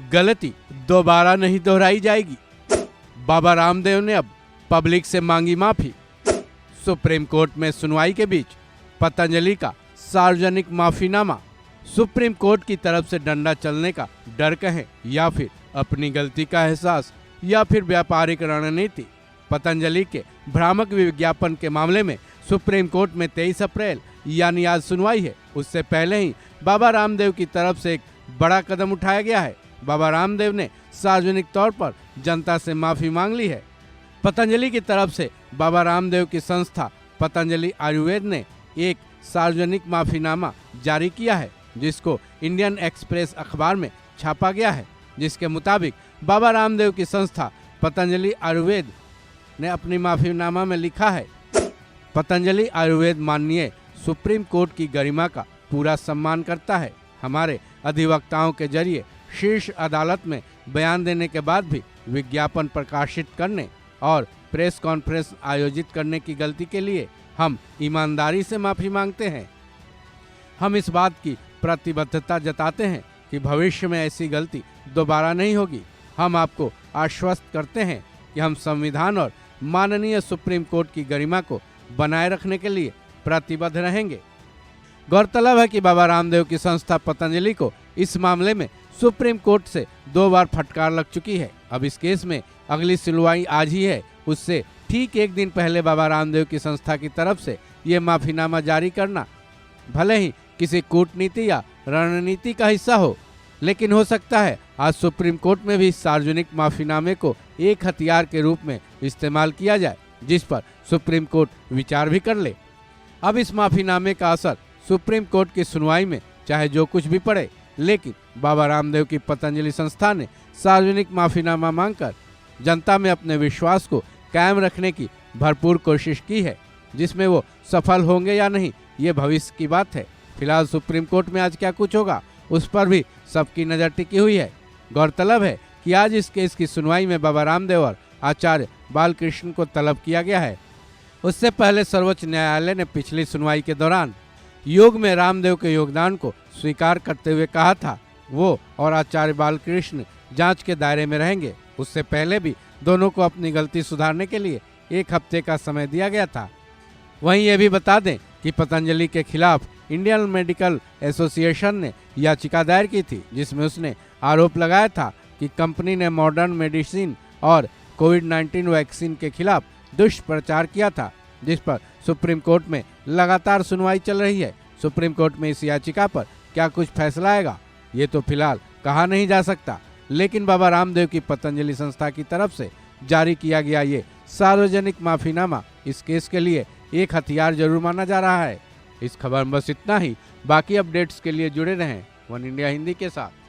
गलती दोबारा नहीं दोहराई जाएगी। बाबा रामदेव ने अब पब्लिक से मांगी माफी। सुप्रीम कोर्ट में सुनवाई के बीच पतंजलि का सार्वजनिक माफीनामा। सुप्रीम कोर्ट की तरफ से डंडा चलने का डर कहें या फिर अपनी गलती का एहसास या फिर व्यापारिक रणनीति। पतंजलि के भ्रामक विज्ञापन के मामले में सुप्रीम कोर्ट में 23 अप्रैल यानी आज सुनवाई है। उससे पहले ही बाबा रामदेव की तरफ से एक बड़ा कदम उठाया गया है। बाबा रामदेव ने सार्वजनिक तौर पर जनता से माफी मांग ली है। पतंजलि की तरफ से बाबा रामदेव की संस्था पतंजलि आयुर्वेद ने एक सार्वजनिक माफीनामा जारी किया है, जिसको इंडियन एक्सप्रेस अखबार में छापा गया है। जिसके मुताबिक बाबा रामदेव की संस्था पतंजलि आयुर्वेद ने अपनी माफीनामा में लिखा है, पतंजलि आयुर्वेद माननीय सुप्रीम कोर्ट की गरिमा का पूरा सम्मान करता है। हमारे अधिवक्ताओं के जरिए शीर्ष अदालत में बयान देने के बाद भी विज्ञापन प्रकाशित करने और प्रेस कॉन्फ्रेंस आयोजित करने की गलती के लिए हम ईमानदारी से माफी मांगते हैं। हम इस बात की प्रतिबद्धता जताते हैं कि भविष्य में ऐसी गलती दोबारा नहीं होगी। हम आपको आश्वस्त करते हैं कि हम संविधान और माननीय सुप्रीम कोर्ट की गरिमा को बनाए रखने के लिए प्रतिबद्ध रहेंगे। गौरतलब है कि बाबा रामदेव की संस्था पतंजलि को इस मामले में सुप्रीम कोर्ट से 2 बार फटकार लग चुकी है। अब इस केस में अगली सुनवाई आज ही है। उससे ठीक एक दिन पहले बाबा रामदेव की संस्था की तरफ से ये माफीनामा जारी करना भले ही किसी कूटनीति या रणनीति का हिस्सा हो, लेकिन हो सकता है आज सुप्रीम कोर्ट में भी सार्वजनिक माफीनामे को एक हथियार के रूप में इस्तेमाल किया जाए, जिस पर सुप्रीम कोर्ट विचार भी कर ले। अब इस माफीनामे का असर सुप्रीम कोर्ट की सुनवाई में चाहे जो कुछ भी पड़े, लेकिन बाबा रामदेव की पतंजलि संस्था ने सार्वजनिक माफीनामा मांगकर जनता में अपने विश्वास को कायम रखने की भरपूर कोशिश की है। जिसमें वो सफल होंगे या नहीं, ये भविष्य की बात है। फिलहाल सुप्रीम कोर्ट में आज क्या कुछ होगा, उस पर भी सबकी नज़र टिकी हुई है। गौरतलब है कि आज इस केस की सुनवाई में बाबा रामदेव और आचार्य बालकृष्ण को तलब किया गया है। उससे पहले सर्वोच्च न्यायालय ने पिछली सुनवाई के दौरान योग में रामदेव के योगदान को स्वीकार करते हुए कहा था वो और आचार्य बालकृष्ण जांच के दायरे में रहेंगे। उससे पहले भी दोनों को अपनी गलती सुधारने के लिए 1 हफ्ते का समय दिया गया था। वहीं ये भी बता दें कि पतंजलि के खिलाफ इंडियन मेडिकल एसोसिएशन ने याचिका दायर की थी, जिसमें उसने आरोप लगाया था कि कंपनी ने मॉडर्न मेडिसिन और कोविड-19 वैक्सीन के खिलाफ दुष्प्रचार किया था, जिस पर सुप्रीम कोर्ट में लगातार सुनवाई चल रही है। सुप्रीम कोर्ट में इस याचिका पर क्या कुछ फैसला आएगा, ये तो फिलहाल कहा नहीं जा सकता। लेकिन बाबा रामदेव की पतंजलि संस्था की तरफ से जारी किया गया ये सार्वजनिक माफीनामा इस केस के लिए एक हथियार जरूर माना जा रहा है। इस खबर में बस इतना ही। बाकी अपडेट्स के लिए जुड़े रहें वन इंडिया हिंदी के साथ।